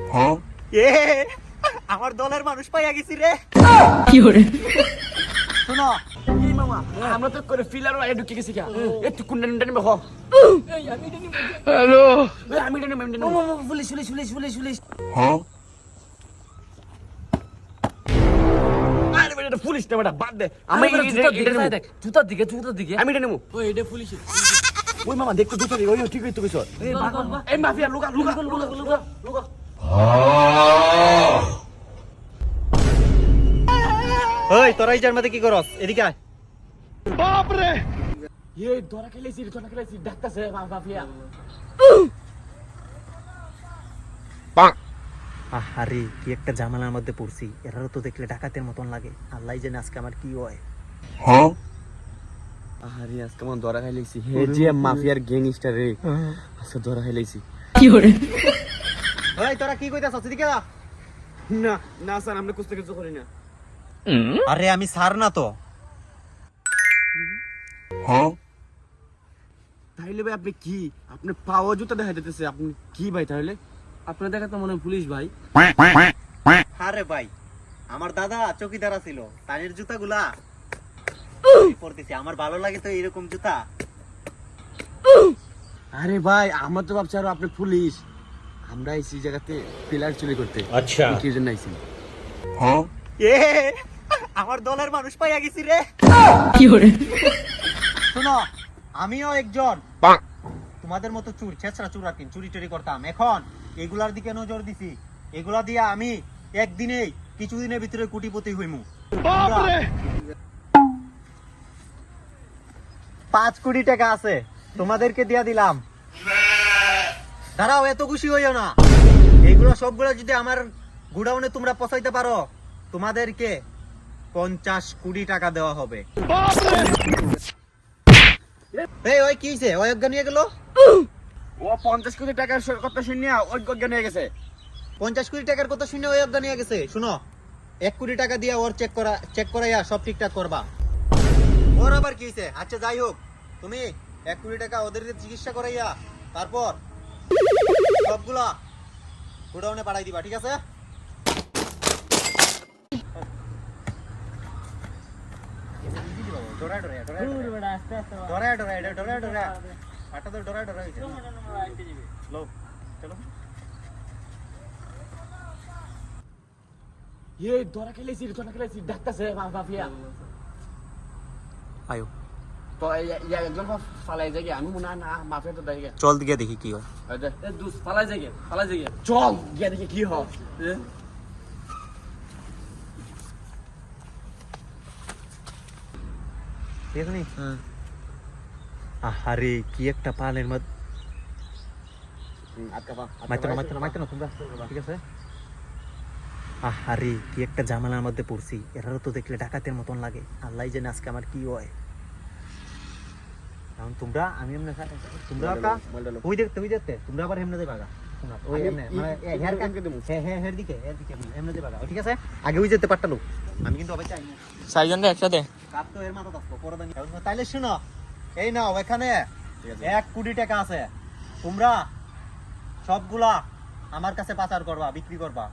এ আমার দলের মানুষ পাইয়া গেছি রে। কি করে শুনো এই মামা আমরা তো করে ফিলার আই ঢুকে গেছি কা একটু কুন্ডা নিন্দা নিবে হ এই আমি এটা নিব হ্যালো আমি এটা নিব মামা police police police police police আরে বেটা পুলিশ না বেটা বাদ দে আমি এটা দেখ জুতার দিকে আমি এটা নেব ওই এটা পুলিশ ওই মামা দেখ তো জুতা দিকে ওই ঠিক হই তো কইছ এই মাফিয়া লুকা ওই তোরা এই জার্মাতে কি করস? এদিকে আয়। এই ধরা খেলেছি ডাক্তারছে মাফিয়া আহারে কি একটা ঝামেলার মধ্যে পড়ছি। এরাও তো দেখলে ডাকাতের মতন লাগে। আল্লাহ জানে আজকে আমার কি হয়। আরে আজকে মন ধরা খাইলেছি হে যে মাফিয়ার গ্যাংস্টার রে আজকে ধরা খাইলেছি কি করে ওই তোরা কি কইতাছস? এদিকে আ। না না স্যার আমরা কুস্তি কিছু করি না আরে আমি স্যার না তো। তাইলে ভাই আপনি কি আপনি পাওয়া জুতা দেখা দিতেছে আপনি কি ভাই তাহলে আপনার দেখা তো মনে হয় পুলিশ ভাই আরে ভাই আমার দাদা চৌকিদার ছিল, তানের জুতাগুলা পরতেছি। আমার ভালো লাগে তো এরকম জুতা। আরে ভাই আমার তো ভাবছি আরো আপনি পুলিশ আমরা এই জায়গাতে পিলার চুরি করতে আচ্ছা কি জন্য আইছি এ আমার দলের মানুষ পাইয়া গেছি রে। কি করে শোনো আমিও একজন তোমাদের মতো চুর ছেঁচড়া চুর আর কি চুরি টুরি করতাম। এখন এগুলার দিকে নজর দিছি। এগুলা দিয়া আমি একদিনেই কিছুদিনের ভিতরে কোটিপতি হইমু। 5 কোটি টাকা আছে তোমাদেরকে দিয়া দিলাম। দাঁড়াও, এত খুশি হইও না। এইগুলো সবগুলো যদি আমার গোডাউনে তোমরা পৌঁছাইতে পারো তোমাদেরকে 50 কোটি টাকা দেওয়া হবে। এই ওই কি হইছে? ওই অজ্ঞান নিয়ে গেল। ও 50 কোটি টাকার কথা শুনিয়া অজ্ঞান হয়ে গেছে। 50 কোটি টাকার কথা শুনে ওই অজ্ঞান নিয়ে গেছে। শুনো 1 কোটি টাকা দিয়ে ওর চেক করাইয়া সব ঠিকঠাক করবা। ওর আবার কি হইছে? আচ্ছা যাই হোক, তুমি 1 কোটি টাকা ওদের চিকিৎসা করাইয়া তারপর সবগুলা গোডাউনে পাঠাই দিবা, ঠিক আছে? এই ধরা খেলেছি ডাক্তারছে মাফিয়া আয়ো তো একজন ফালাই যাই আমি মনে হয় না মাফিয়া তো দেয় চল দিকে দেখি কি হয়। ফালাই যাই চল গিয়া দেখি কি হয় আহারে কি একটা পালের মধ্যে ঠিক আছে। আহারে কি একটা ঝামেলার মধ্যে পড়ছি। এরাও তো দেখলে ডাকাতের মতন লাগে। আল্লাহ জানে আজকে আমার কি হয়। কারণ তোমরা আমি এমনি তোমরা ওই দেখতে তোমরা আবার এমনি দেবা ওই এমনি মানে হেয়ার কাটকে দেবো। হ্যাঁ হেয়ার দিকে এমনি দেবা, ঠিক আছে? আগে ওই যেতে পারতালো। আমি কিন্তু আবার চাই না চারজন একসাথে কাপ তো এর মাথা থাকবো পরে দানি। তাইলে শুনো, এই নাও এখানে 1 কোটি টাকা আছে। তোমরা সবগুলা আমার কাছে পাচার করবা, বিক্রি করবা।